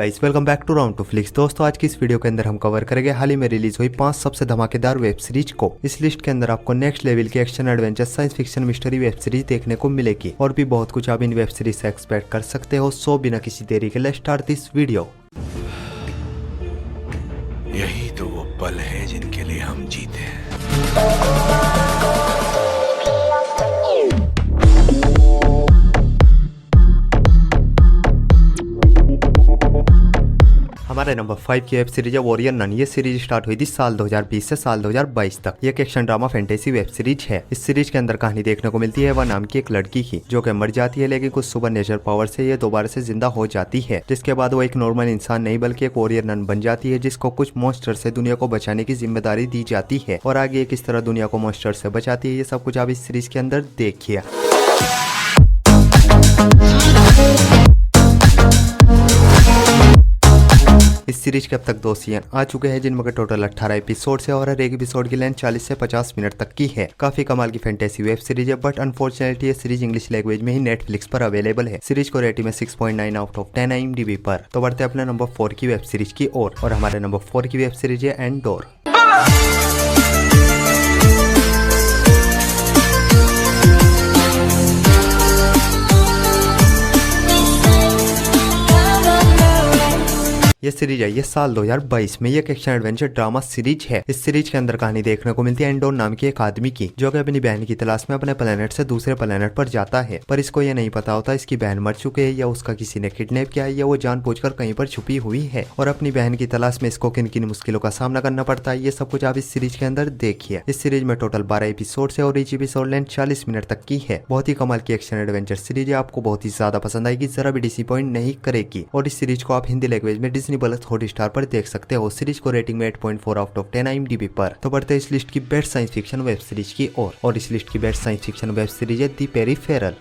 Guys, welcome back to round two flicks. दोस्तों, आज की इस वीडियो के अंदर हम कवर करेंगे हाल ही में रिलीज हुई 5 सबसे धमाकेदार वेब सीरीज को। इस लिस्ट के अंदर आपको नेक्स्ट लेवल की action adventure science fiction mystery web series देखने को मिलेगी और भी बहुत कुछ आप इन वेब सीरीज से एक्सपेक्ट कर सकते हो। सो बिना किसी देरी के लिए स्टार्ट दिस वीडियो। यही तो वो पल है जिनके लिए हम जीते हैं। हमारे नंबर 5 की वेब सीरीज है वॉरियर नन। ये सीरीज स्टार्ट हुई थी साल 2020 से साल 2022 तक। ये एक action drama fantasy web series है। इस सीरीज के अंदर कहानी देखने को मिलती है वह नाम की एक लड़की की, जो कि मर जाती है, लेकिन कुछ सुपर नेचर पावर से ये दोबारा से जिंदा हो जाती है, जिसके बाद वो एक नॉर्मल इंसान नहीं बल्कि एक वॉरियर नन बन जाती है, जिसको कुछ मॉन्स्टर से दुनिया को बचाने की जिम्मेदारी दी जाती है। और आगे किस तरह दुनिया को मॉन्स्टर से बचाती है, ये सब कुछ आप इस सीरीज के अंदर देखिए। इस सीरीज के अब तक 2 सीजन आ चुके हैं, जिनमें के टोटल 18 एपिसोड है और हर एक एपिसोड की लेंथ 40 से 50 मिनट तक की है। काफी कमाल की फैंटेसी वेब सीरीज है, बट अनफॉर्चुनेटली ये सीरीज इंग्लिश लैंग्वेज में ही नेटफ्लिक्स पर अवेलेबल है। सीरीज को रेटिंग में 6.9 आउट ऑफ 10 IMDb पर। तो बढ़ते अपने नंबर 4 की वेब सीरीज की ओर, और हमारे नंबर 4 की वेब सीरीज है एंडोर। ये सीरीज है ये साल 2022 में। ये एक एक्शन एडवेंचर ड्रामा सीरीज है। इस सीरीज के अंदर कहानी देखने को मिलती है एंडोर नाम के एक आदमी की, जो कि अपनी बहन की तलाश में अपने प्लेनेट से दूसरे प्लेनेट पर जाता है। पर इसको ये नहीं पता होता इसकी बहन मर चुकी है, या उसका किसी ने किडनैप किया है, या वो जानबूझकर कहीं पर छुपी हुई है। और अपनी बहन की तलाश में इसको किन किन मुश्किलों का सामना करना पड़ता है, ये सब कुछ आप इस सीरीज के अंदर देखिए। इस सीरीज में टोटल 12 एपिसोड है और ईच एपिसोड लेंथ 40 मिनट तक की है। बहुत ही कमाल की एक्शन एडवेंचर सीरीज है, आपको बहुत ही ज्यादा पसंद आएगी, जरा भी डिसअपॉइंट नहीं करेगी। और इस सीरीज को आप हिंदी लैंग्वेज में डिज्नी प्लस हॉटस्टार पर देख सकते हो। सीरीज को रेटिंग में 8.4 आउट ऑफ 10 IMDb पर। तो बढ़ते इस लिस्ट की best science fiction web series की ओर, और इस लिस्ट की best science fiction web series है द पेरिफेरल।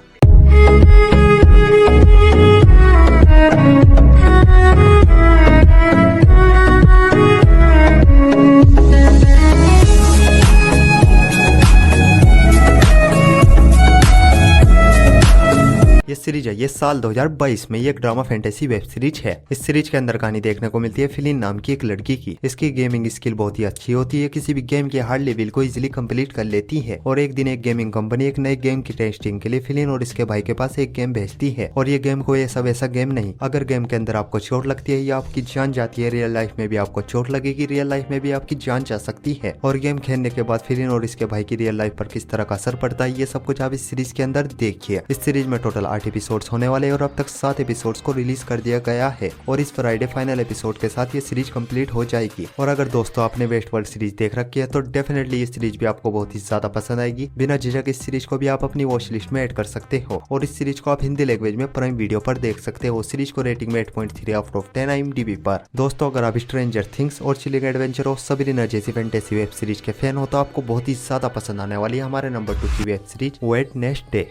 ये सीरीज है ये साल 2022 में। ये एक ड्रामा फैंटेसी वेब सीरीज है। इस सीरीज के अंदर कहानी देखने को मिलती है फिलिन नाम की एक लड़की की। इसकी गेमिंग स्किल बहुत ही अच्छी होती है, किसी भी गेम के हार्ड लेवल को इजीली कंप्लीट कर लेती है। और एक दिन एक गेमिंग कंपनी एक नए गेम की टेस्टिंग के लिए फिलिन और इसके भाई के पास एक गेम भेजती है। और ये गेम कोई ऐसा वैसा गेम नहीं, अगर गेम के अंदर आपको चोट लगती है या आपकी जान जाती है, रियल लाइफ में भी आपको चोट लगेगी, रियल लाइफ में भी आपकी जान जा सकती है। और गेम खेलने के बाद फिलिन और इसके भाई की रियल लाइफ पर किस तरह का असर पड़ता है, ये सब कुछ आप इस सीरीज के अंदर देखिए। इस सीरीज में टोटल 8 एपिसोड होने वाले और अब तक 7 एपिसोड्स को रिलीज कर दिया गया है। और इस फ्राइडे फाइनल एपिसोड के साथ ये सीरीज कंप्लीट हो जाएगी। और अगर दोस्तों आपने वेस्ट वर्ल्ड सीरीज देख रखी है तो डेफिनेटली ये सीरीज भी आपको बहुत ही ज्यादा पसंद आएगी। बिना झिझक इस सीरीज को भी आप अपनी वॉच लिस्ट में ऐड कर सकते हो। और इस सीरीज को आप हिंदी लैंग्वेज में प्राइम वीडियो पर देख सकते हो। सीरीज को रेटिंग में 8.3 आउट ऑफ 10 IMDb पर। दोस्तों, अगर आप स्ट्रेंजर थिंग्स और चिलिंग एडवेंचर और सबरीना जैसी फैंटेसी वेब सीरीज के फैन हो तो आपको बहुत ही ज्यादा पसंद आने वाली है हमारे नंबर 2 की वेब सीरीज वेडनेसडे।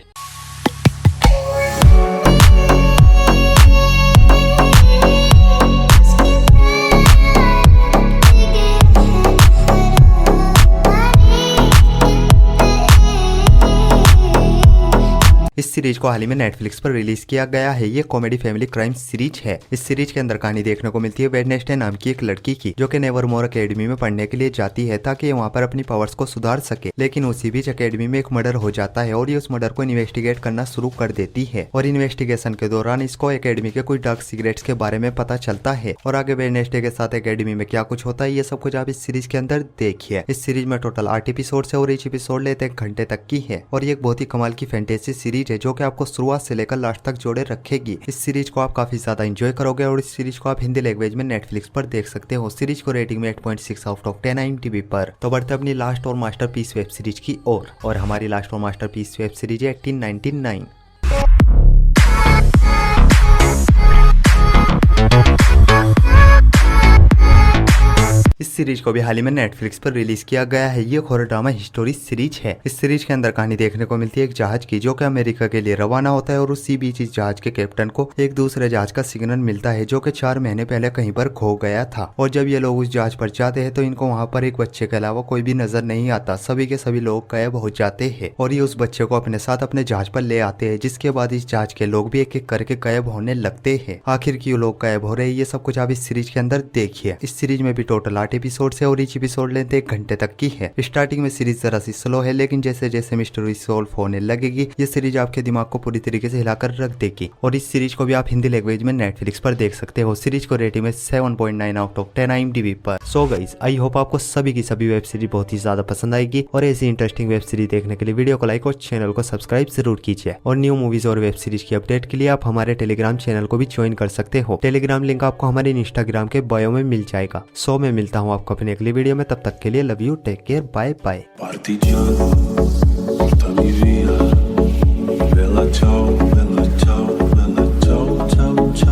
इस सीरीज को हाल ही में नेटफ्लिक्स पर रिलीज किया गया है। ये कॉमेडी फैमिली क्राइम सीरीज है। इस सीरीज के अंदर कहानी देखने को मिलती है वेडनेसडे नाम की एक लड़की की, जो कि नेवरमोर एकेडमी में पढ़ने के लिए जाती है ताकि वहाँ पर अपनी पावर्स को सुधार सके। लेकिन उसी बीच एकेडमी में एक मर्डर हो जाता है और ये उस मर्डर को इन्वेस्टिगेट करना शुरू कर देती है। और इन्वेस्टिगेशन के दौरान इसको एकेडमी के कुछ डार्क सीक्रेट्स के बारे में पता चलता है। और आगे वेडनेसडे के साथ एकेडमी में क्या कुछ होता है, ये सब कुछ आप इस सीरीज के अंदर देखिए। इस सीरीज में टोटल 8 एपिसोड है और ईच एपिसोड लेते 1 घंटे तक की है। और ये एक बहुत ही कमाल की फैंटेसी सीरीज है, जो कि आपको शुरुआत से लेकर लास्ट तक जोड़े रखेगी। इस सीरीज को आप काफी ज्यादा एंजॉय करोगे और इस सीरीज को आप हिंदी लैंग्वेज में नेटफ्लिक्स पर देख सकते हो। सीरीज को रेटिंग में 8.6 आउट ऑफ 10 IMDb पर। तो बढ़ते अपनी लास्ट और मास्टरपीस वेब सीरीज की ओर, और हमारी लास्ट और मास्टरपीस वेब सीरीज है 1899। इस सीरीज को भी हाल ही में नेटफ्लिक्स पर रिलीज किया गया है। ये हॉरर ड्रामा हिस्टोरी सीरीज है। इस सीरीज के अंदर कहानी देखने को मिलती है एक जहाज की, जो कि अमेरिका के लिए रवाना होता है और उसी बीच इस जहाज के कैप्टन को एक दूसरे जहाज का सिग्नल मिलता है, जो कि 4 महीने पहले कहीं पर खो गया था। और जब ये लोग उस जहाज पर जाते हैं तो इनको वहाँ पर एक बच्चे के अलावा कोई भी नजर नहीं आता। सभी के सभी लोग गायब हो जाते हैं और ये उस बच्चे को अपने साथ अपने जहाज पर ले आते हैं, जिसके बाद इस जहाज के लोग भी एक एक करके गायब होने लगते हैं। आखिर क्यों लोग गायब हो रहे हैं, ये सब कुछ आप इस सीरीज के अंदर देखिए। इस सीरीज में भी टोटल 8 एपिसोड है और ईच एपिसोड लेंथ 1 घंटे तक की है। स्टार्टिंग में सीरीज जरा सी स्लो है, लेकिन जैसे जैसे मिस्ट्री सॉल्व होने लगेगी ये सीरीज आपके दिमाग को पूरी तरीके से हिलाकर रख देगी। और इस सीरीज को भी आप हिंदी लैंग्वेज में नेटफ्लिक्स पर देख सकते हो। सीरीज को रेटिंग में 7.9 आउट ऑफ 10 IMDb पर। सो गाइस, आई होप आपको सभी की सभी वेब सीरीज बहुत ही ज्यादा पसंद आएगी और ऐसी इंटरेस्टिंग वेब सीरीज देखने के लिए वीडियो को लाइक और चैनल को सब्सक्राइब जरूर कीजिए। और न्यू मूवीज और वेब सीरीज की अपडेट के लिए आप हमारे टेलीग्राम चैनल को भी ज्वाइन कर सकते हो। टेलीग्राम लिंक आपको हमारे इंस्टाग्राम के बायो में मिल जाएगा। सो मैं मिलता हूँ आपको अपनी अगली वीडियो में, तब तक के लिए love you, take care, bye bye. Partigiano, portami via.